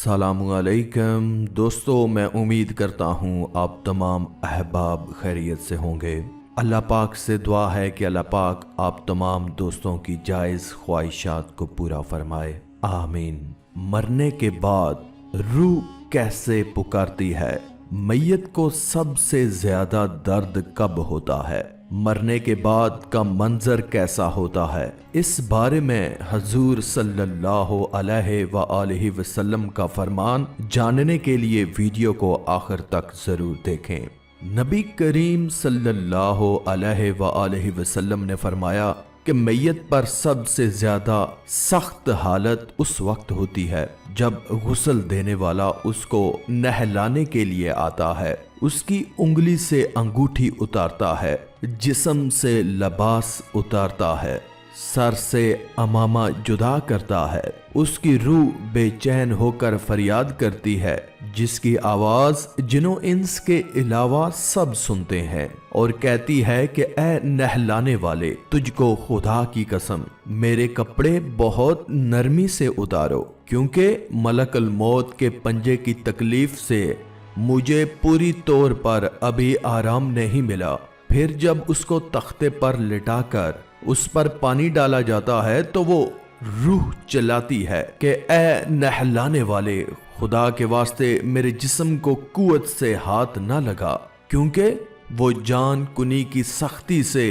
अस्सलामु अलैकुम दोस्तों, मैं उम्मीद करता हूँ आप तमाम अहबाब खैरियत से होंगे। अल्लाह पाक से दुआ है कि अल्लाह पाक आप तमाम दोस्तों की जायज़ ख्वाहिशात को पूरा फरमाए, आमीन। मरने के बाद रूह कैसे पुकारती है? मैयत को सबसे ज़्यादा दर्द कब होता है? मरने के बाद का मंजर कैसा होता है? इस बारे में हजूर सल्लल्लाहु अलैहि वसल्लम का फरमान जानने के लिए वीडियो को आखिर तक जरूर देखें। नबी करीम सल्लल्लाहु अलैहि वसल्लम ने फरमाया कि मैयत पर सबसे ज्यादा सख्त हालत उस वक्त होती है जब गुस्ल देने वाला उसको नहलाने के लिए आता है, उसकी उंगली से अंगूठी उतारता है, जिस्म से लिबास उतारता है, सर से अमामा जुदा करता है, उसकी रूह बेचैन होकर फरियाद करती है, जिसकी आवाज जिन्नो इंस के अलावा सब सुनते हैं, और कहती है कि ए नहलाने वाले, तुझको खुदा की कसम मेरे कपड़े बहुत नरमी से उतारो, क्योंकि मलकल मौत के पंजे की तकलीफ से मुझे पूरी तौर पर अभी आराम नहीं मिला। फिर जब उसको तख्ते पर लिटाकर उस पर पानी डाला जाता है तो वो रूह चिल्लाती है कि ए नहलाने वाले, खुदा के वास्ते मेरे जिस्म को कुव्वत से हाथ ना लगा, क्योंकि वो जान कुनी की सख्ती से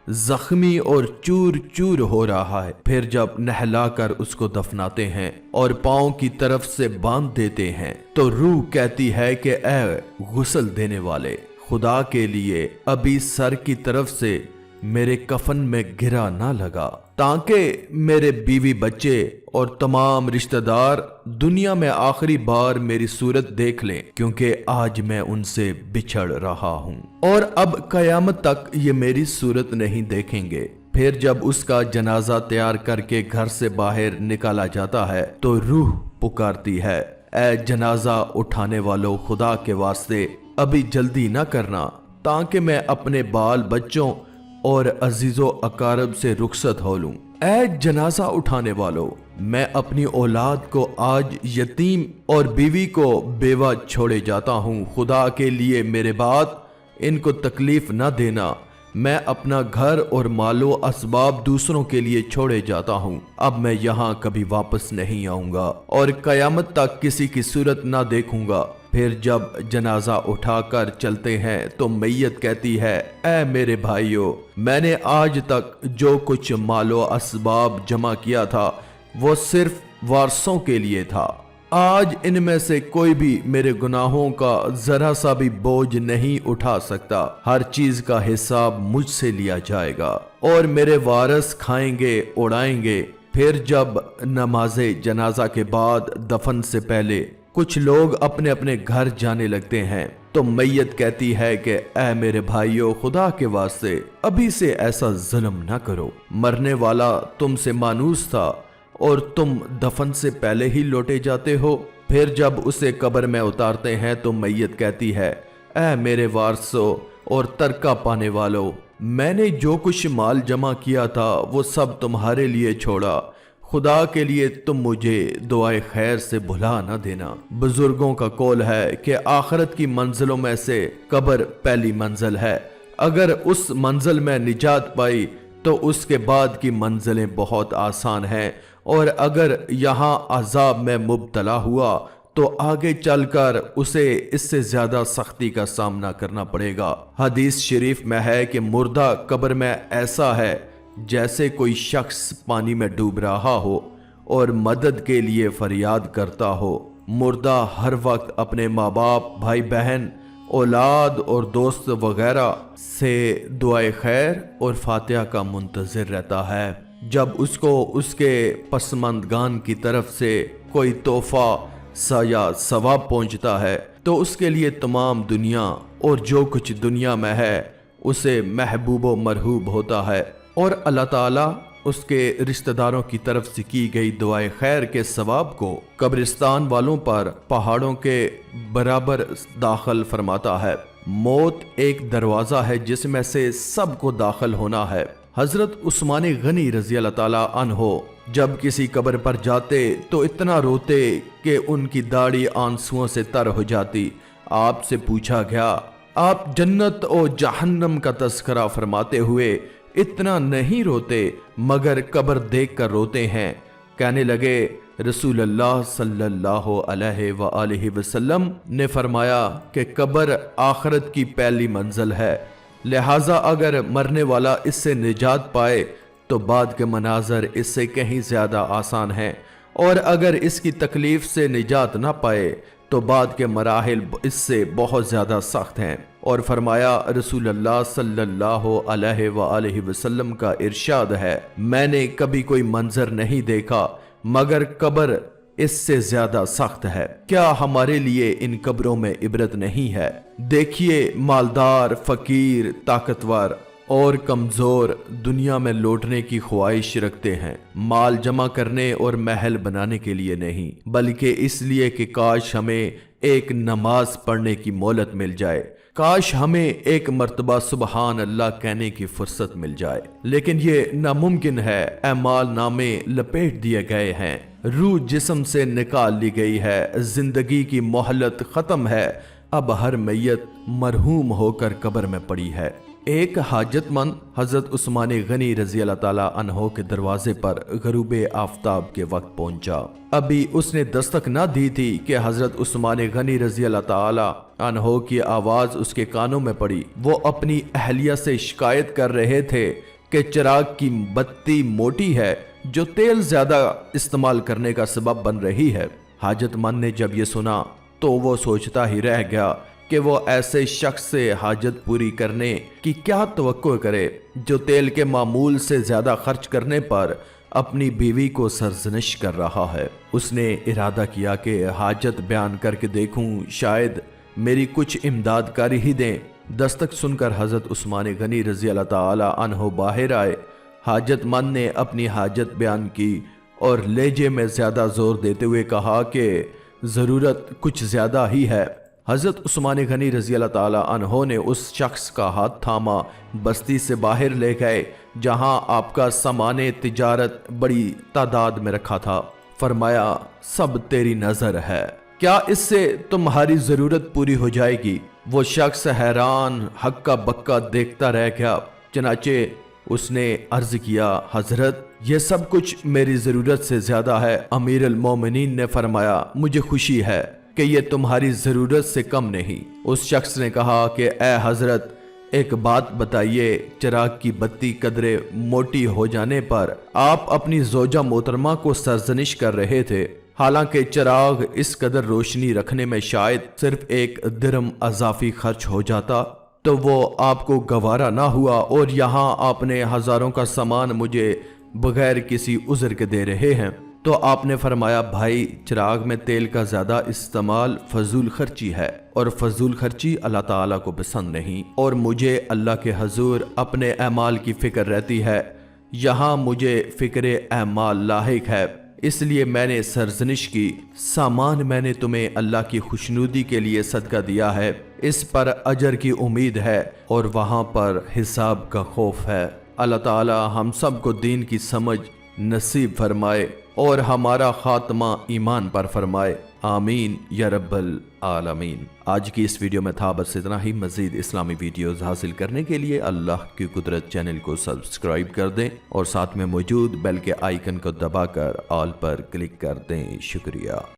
जख्मी और चूर चूर हो रहा है। फिर जब नहलाकर उसको दफनाते हैं और पाँव की तरफ से बांध देते हैं तो रूह कहती है कि ए गुस्ल देने वाले, खुदा के लिए अभी सर की तरफ से मेरे कफन में गिरा ना लगा, ताकि मेरे बीवी बच्चे और तमाम रिश्तेदार दुनिया में आखिरी बार मेरी सूरत देख लें, क्योंकि आज मैं उनसे बिछड़ रहा हूँ और अब कयामत तक ये मेरी सूरत नहीं देखेंगे। फिर जब उसका जनाजा तैयार करके घर से बाहर निकाला जाता है तो रूह पुकारती है, ए जनाजा उठाने वालों, खुदा के वास्ते अभी जल्दी ना करना, ताकि मैं अपने बाल बच्चों और अजीजों अकारब से रुखसत हो लूं। ऐ जनाजा उठाने वालों, मैं अपनी औलाद को आज यतीम और बीवी को बेवा छोड़े जाता हूँ, खुदा के लिए मेरे बाद इनको तकलीफ न देना। मैं अपना घर और मालो असबाब दूसरों के लिए छोड़े जाता हूँ, अब मैं यहाँ कभी वापस नहीं आऊंगा और कयामत तक किसी की सूरत ना देखूंगा। फिर जब जनाजा उठाकर चलते हैं तो मैयत कहती है, ऐ मेरे भाइयों, मैंने आज तक जो कुछ मालो असबाब जमा किया था वो सिर्फ वारसों के लिए था। आज इनमें से कोई भी मेरे गुनाहों का जरा सा भी बोझ नहीं उठा सकता। हर चीज का हिसाब मुझसे लिया जाएगा और मेरे वारस खाएंगे उड़ाएंगे। फिर जब नमाजे जनाजा के बाद दफन से पहले कुछ लोग अपने अपने घर जाने लगते हैं तो मैयत कहती है कि ऐ मेरे भाइयों, खुदा के वास्ते अभी से ऐसा जुल्म ना करो। मरने वाला तुमसे मानूस था और तुम दफन से पहले ही लौटे जाते हो। फिर जब उसे कब्र में उतारते हैं तो मैयत कहती है, ऐ मेरे वारसों और तरका पाने वालों, मैंने जो कुछ माल जमा किया था वो सब तुम्हारे लिए छोड़ा, खुदा के लिए तुम मुझे दुआए खैर से भुला न देना। बुजुर्गों का कौल है कि आखिरत की मंजिलों में से कब्र पहली मंजिल है। अगर उस मंजिल में निजात पाई तो उसके बाद की मंजिलें बहुत आसान हैं, और अगर यहाँ अजाब में मुब्तला हुआ तो आगे चलकर उसे इससे ज्यादा सख्ती का सामना करना पड़ेगा। हदीस शरीफ में है कि मुर्दा कब्र में ऐसा है जैसे कोई शख्स पानी में डूब रहा हो और मदद के लिए फरियाद करता हो। मुर्दा हर वक्त अपने माँ बाप, भाई बहन, औलाद और दोस्त वगैरह से दुआए खैर और फातिहा का मुंतज़िर रहता है। जब उसको उसके पसमंदगान की तरफ से कोई तोहफा या सवाब पहुंचता है तो उसके लिए तमाम दुनिया और जो कुछ दुनिया में है उसे महबूब व मरहूब होता है, और अल्लाह ताला उसके रिश्तेदारों की तरफ से की गई दुआए खैर के सवाब को कब्रिस्तान वालों पर पहाड़ों के बराबर दाखिल फरमाता है। मौत एक दरवाज़ा है जिसमें से सबको दाखिल होना है। हजरत उस्मान गनी रजी अल्लाह ताला अन्हो جب کسی قبر پر جاتے تو اتنا روتے کہ ان کی داڑھی آنسوؤں سے تر ہو جاتی۔ آپ سے پوچھا گیا، آپ جنت اور جہنم کا تذکرہ فرماتے ہوئے اتنا نہیں روتے مگر قبر دیکھ کر روتے ہیں؟ کہنے لگے، رسول اللہ صلی اللہ علیہ وآلہ وسلم نے فرمایا کہ قبر آخرت کی پہلی منزل ہے، لہٰذا اگر مرنے والا اس سے نجات پائے تو بعد کے مناظر اس سے کہیں زیادہ آسان ہیں، اور اگر اس کی تکلیف سے نجات نہ پائے تو بعد کے مراحل اس سے بہت زیادہ سخت ہیں۔ اور فرمایا، رسول اللہ صلی اللہ علیہ وآلہ وسلم کا ارشاد ہے، میں نے کبھی کوئی منظر نہیں دیکھا مگر قبر اس سے زیادہ سخت ہے۔ کیا ہمارے لیے ان قبروں میں عبرت نہیں ہے؟ دیکھیے، مالدار، فقیر، طاقتور اور کمزور دنیا میں لوٹنے کی خواہش رکھتے ہیں، مال جمع کرنے اور محل بنانے کے لیے نہیں، بلکہ اس لیے کہ کاش ہمیں ایک نماز پڑھنے کی مہلت مل جائے، کاش ہمیں ایک مرتبہ سبحان اللہ کہنے کی فرصت مل جائے، لیکن یہ ناممکن ہے۔ اعمال نامے لپیٹ دیے گئے ہیں، روح جسم سے نکال لی گئی ہے، زندگی کی مہلت ختم ہے، اب ہر میت مرحوم ہو کر قبر میں پڑی ہے۔ ایک حاجت مند حضرت عثمان غنی رضی اللہ تعالیٰ عنہ کے دروازے پر غروب آفتاب کے وقت پہنچا۔ ابھی اس نے دستک نہ دی تھی کہ حضرت عثمان غنی رضی اللہ تعالیٰ عنہ کی آواز اس کے کانوں میں پڑی۔ وہ اپنی اہلیہ سے شکایت کر رہے تھے کہ چراغ کی بتی موٹی ہے جو تیل زیادہ استعمال کرنے کا سبب بن رہی ہے۔ حاجت مند نے جب یہ سنا تو وہ سوچتا ہی رہ گیا کہ وہ ایسے شخص سے حاجت پوری کرنے کی کیا توقع کرے جو تیل کے معمول سے زیادہ خرچ کرنے پر اپنی بیوی کو سرزنش کر رہا ہے۔ اس نے ارادہ کیا کہ حاجت بیان کر کے دیکھوں، شاید میری کچھ امداد کاری ہی دیں۔ دستک سن کر حضرت عثمان غنی رضی اللہ تعالی عنہ باہر آئے۔ حاجت مند نے اپنی حاجت بیان کی اور لہجے میں زیادہ زور دیتے ہوئے کہا کہ ضرورت کچھ زیادہ ہی ہے۔ حضرت عثمان غنی رضی اللہ تعالی عنہ نے اس شخص کا ہاتھ تھاما، بستی سے باہر لے گئے جہاں آپ کا سامان تجارت بڑی تعداد میں رکھا تھا۔ فرمایا، سب تیری نظر ہے، کیا اس سے تمہاری ضرورت پوری ہو جائے گی؟ وہ شخص حیران ہکا بکا دیکھتا رہ گیا۔ چنانچہ اس نے عرض کیا، حضرت یہ سب کچھ میری ضرورت سے زیادہ ہے۔ امیر المومنین نے فرمایا، مجھے خوشی ہے کہ یہ تمہاری ضرورت سے کم نہیں۔ اس شخص نے کہا کہ اے حضرت، ایک بات بتائیے، چراغ کی بتی قدرے موٹی ہو جانے پر آپ اپنی زوجہ محترمہ کو سرزنش کر رہے تھے، حالانکہ چراغ اس قدر روشنی رکھنے میں شاید صرف 1 درہم اضافی خرچ ہو جاتا تو وہ آپ کو گوارا نہ ہوا، اور یہاں آپ نے ہزاروں کا سامان مجھے بغیر کسی عذر کے دے رہے ہیں۔ تو آپ نے فرمایا، بھائی، چراغ میں تیل کا زیادہ استعمال فضول خرچی ہے، اور فضول خرچی اللہ تعالیٰ کو پسند نہیں، اور مجھے اللہ کے حضور اپنے اعمال کی فکر رہتی ہے، یہاں مجھے فکر اعمال لاحق ہے، اس لیے میں نے سرزنش کی۔ سامان میں نے تمہیں اللہ کی خوشنودی کے لیے صدقہ دیا ہے، اس پر اجر کی امید ہے اور وہاں پر حساب کا خوف ہے۔ اللہ تعالی ہم سب کو دین کی سمجھ نصیب فرمائے اور ہمارا خاتمہ ایمان پر فرمائے، آمین یا رب العالمین۔ آج کی اس ویڈیو میں تھا بس اتنا ہی۔ مزید اسلامی ویڈیوز حاصل کرنے کے لیے اللہ کی قدرت چینل کو سبسکرائب کر دیں اور ساتھ میں موجود بیل کے آئیکن کو دبا کر آل پر کلک کر دیں۔ شکریہ۔